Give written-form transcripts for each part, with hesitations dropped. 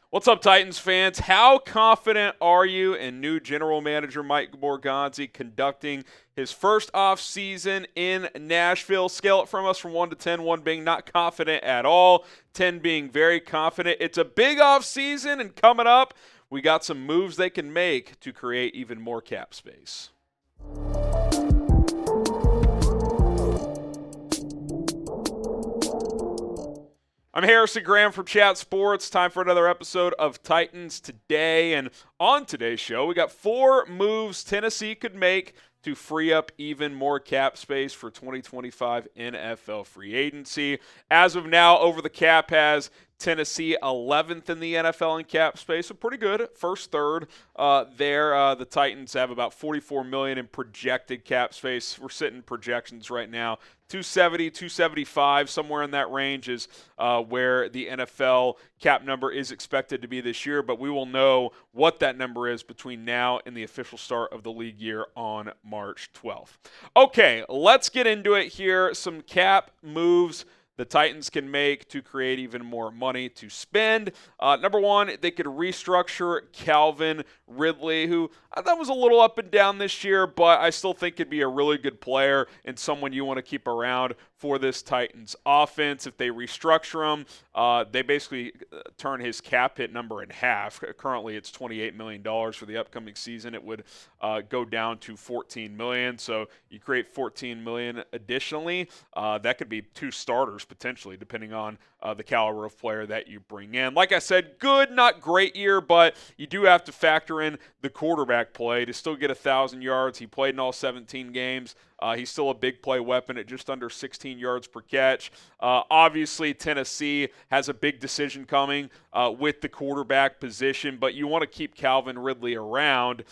What's up, Titans fans? How confident are you in new general manager Mike Borgonzi conducting his first off-season in Nashville? Scale it from us from 1 to 10, 1 being not confident at all, 10 being very confident. It's a big off-season, and coming up, we got some moves they can make to create even more cap space. I'm Harrison Graham from Chat Sports. Time for another episode of Titans Today. And on today's show, we got 4 moves Tennessee could make to free up even more cap space for 2025 NFL free agency. As of now, over the cap has Tennessee 11th in the NFL in cap space, so pretty good. First third there. The Titans have about $44 million in projected cap space. We're sitting projections right now. 270, 275, somewhere in that range is where the NFL cap number is expected to be this year, but we will know what that number is between now and the official start of the league year on March 12th. Okay, let's get into it here. Some cap moves the Titans can make to create even more money to spend. Number one, they could restructure Calvin Ridley, who I thought was a little up and down this year, but I still think could be a really good player and someone you want to keep around for this Titans offense. If they restructure him, they basically turn his cap hit number in half. Currently, it's $28 million for the upcoming season. It would go down to $14 million. So you create $14 million additionally. That could be 2 starters potentially, depending on the caliber of player that you bring in. Like I said, good, not great year, but you do have to factor in the quarterback play to still get 1,000 yards. He played in all 17 games. He's still a big play weapon at just under 16 yards per catch. Obviously, Tennessee has a big decision coming with the quarterback position, but you want to keep Calvin Ridley around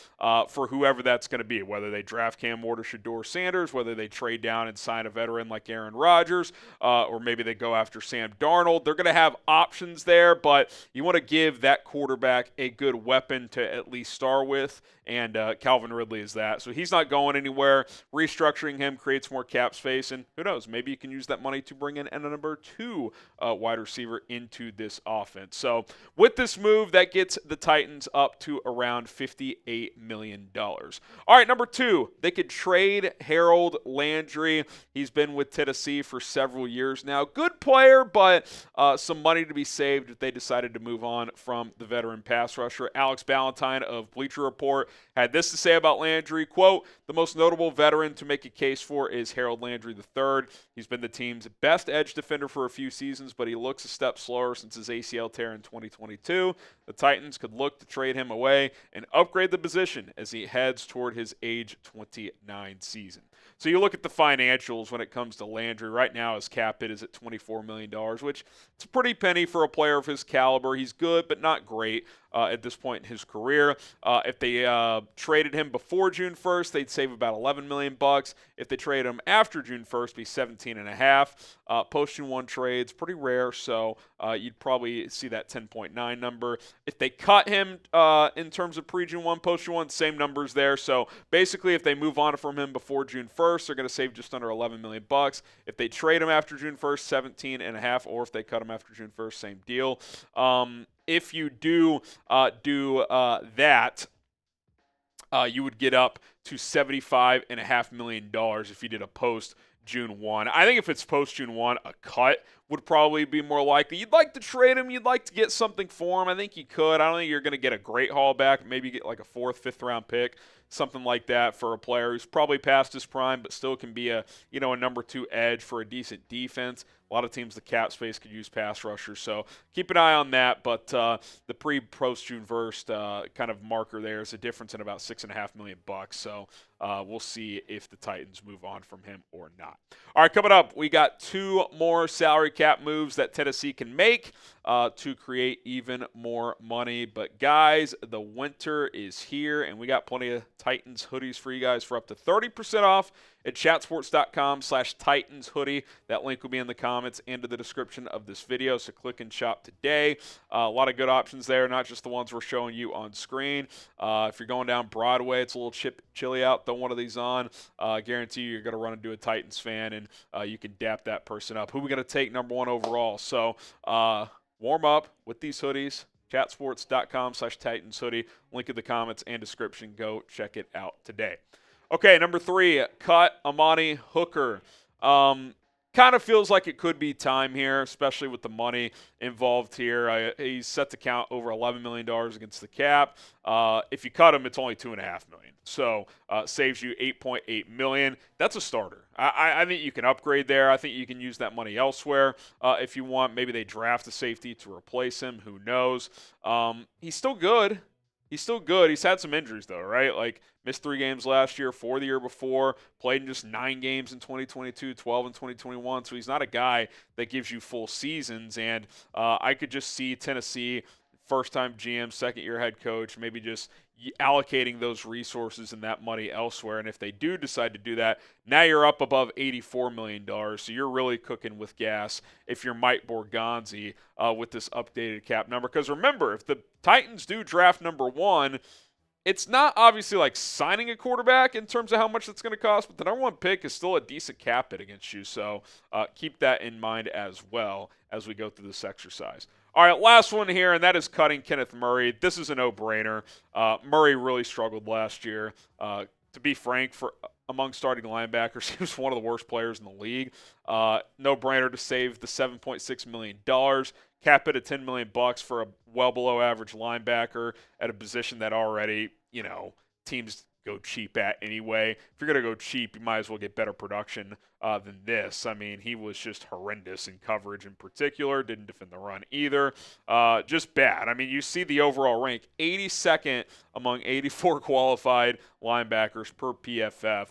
for whoever that's going to be, whether they draft Cam Ward or Shedeur Sanders, whether they trade down and sign a veteran like Aaron Rodgers, or maybe they go after Sam Darnold. They're going to have options there, but you want to give that quarterback a good weapon to at least start with, and Calvin Ridley is that. So he's not going anywhere. Restructuring him creates more cap space, and who knows, maybe you can use that money to bring in a number 2 wide receiver into this offense. So with this move, that gets the Titans up to around $58 million. All right, number 2, they could trade Harold Landry. He's been with Tennessee for several years now. Good player, but some money to be saved if they decided to move on from the veteran pass rusher. Alex Ballantyne of Bleacher Report had this to say about Landry, quote, "The most notable veteran to make a case for is Harold Landry III. He's been the team's best edge defender for a few seasons, but he looks a step slower since his ACL tear in 2022. The Titans could look to trade him away and upgrade the position as he heads toward his age 29 season." So you look at the financials when it comes to Landry. Right now his cap hit is at $24 million, which it's a pretty penny for a player of his caliber. He's good, but not great at this point in his career. If they traded him before June 1st, they'd save about $11 million. If they trade him after June 1st, it'd be $17.5. Post-June 1 trades, pretty rare, so you'd probably see that 10.9 number. If they cut him in terms of pre-June 1, post-June 1, same numbers there. So basically, if they move on from him before June 1st, they're going to save just under $11 million. If they trade him after June 1st, $17.5, or if they cut him after June 1st, same deal. If you do that, you would get up to $75.5 million if you did a post-June 1. I think if it's post-June 1, a cut would probably be more likely. You'd like to trade him. You'd like to get something for him. I think you could. I don't think you're going to get a great haul back. Maybe get like a 4th, 5th round pick, something like that for a player who's probably past his prime, but still can be a number 2 edge for a decent defense. A lot of teams, the cap space could use pass rushers, so keep an eye on that. But the pre-post-June 1st kind of marker there is a difference in about $6.5 million. So we'll see if the Titans move on from him or not. All right, coming up, we got 2 more salary cap moves that Tennessee can make to create even more money. But guys, the winter is here, and we got plenty of Titans hoodies for you guys for up to 30% off at chatsports.com/Titans hoodie. That link will be in the comments and in the description of this video, so click and shop today. A lot of good options there, not just the ones we're showing you on screen. If you're going down Broadway, it's a little chilly out, throw one of these on. I guarantee you're going to run into a Titans fan, and you can dap that person up. Who are we going to take number 1 overall? So warm up with these hoodies. Chatsports.com/Titans hoodie. Link in the comments and description. Go check it out today. Okay, number 3, cut Amani Hooker. Kind of feels like it could be time here, especially with the money involved here. He's set to count over $11 million against the cap. If you cut him, it's only $2.5 million. So saves you $8.8 million. That's a starter. I think you can upgrade there. I think you can use that money elsewhere if you want. Maybe they draft a safety to replace him. Who knows? He's still good. He's had some injuries, though, right? Like, missed 3 games last year, 4 the year before, played in just 9 games in 2022, 12 in 2021. So he's not a guy that gives you full seasons. And I could just see Tennessee, first-time GM, second-year head coach, maybe just allocating those resources and that money elsewhere. And if they do decide to do that, now you're up above $84 million. So you're really cooking with gas if you're Mike Borgonzi with this updated cap number. Because remember, if the Titans do draft number 1, it's not obviously like signing a quarterback in terms of how much it's going to cost, but the number 1 pick is still a decent cap hit against you. So keep that in mind as well as we go through this exercise. All right, last one here, and that is cutting Kenneth Murray. This is a no-brainer. Murray really struggled last year. To be frank, among starting linebackers, he was one of the worst players in the league. No-brainer to save the $7.6 million. Cap it at $10 million for a well below average linebacker at a position that already, teams go cheap at anyway. If you're going to go cheap, you might as well get better production than this. I mean, he was just horrendous in coverage in particular. Didn't defend the run either. Just bad. I mean, you see the overall rank, 82nd among 84 qualified linebackers per PFF.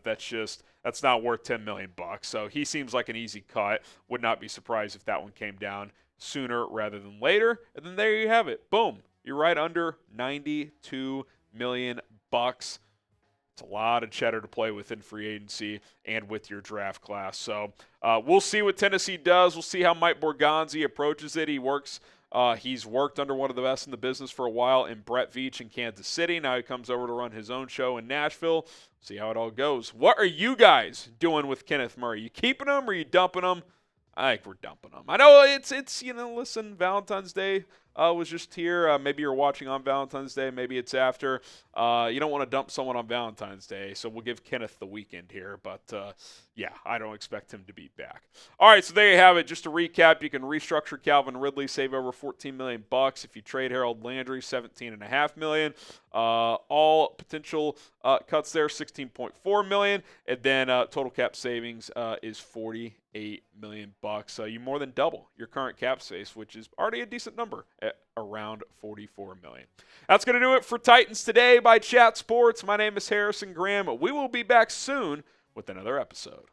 That's not worth $10 million. So he seems like an easy cut. Would not be surprised if that one came down sooner rather than later. And then there you have it. Boom. You're right under $92 million. It's a lot of cheddar to play with in free agency and with your draft class. So we'll see what Tennessee does. We'll see how Mike Borgonzi approaches it. He's worked under one of the best in the business for a while in Brett Veach in Kansas City. Now he comes over to run his own show in Nashville. See how it all goes. What are you guys doing with Kenneth Murray? You keeping him or you dumping him? I think we're dumping him. I know it's listen, Valentine's Day was just here. Maybe you're watching on Valentine's Day. Maybe it's after. You don't want to dump someone on Valentine's Day, so we'll give Kenneth the weekend here. But, yeah, I don't expect him to be back. All right, so there you have it. Just to recap, you can restructure Calvin Ridley, save over $14 million. If you trade Harold Landry, $17.5 million. All potential cuts there, $16.4 million. And then total cap savings is $48 million. So you more than double your current cap space, which is already a decent number at around $44 million. That's going to do it for Titans Today by Chat Sports. My name is Harrison Graham. We will be back soon with another episode.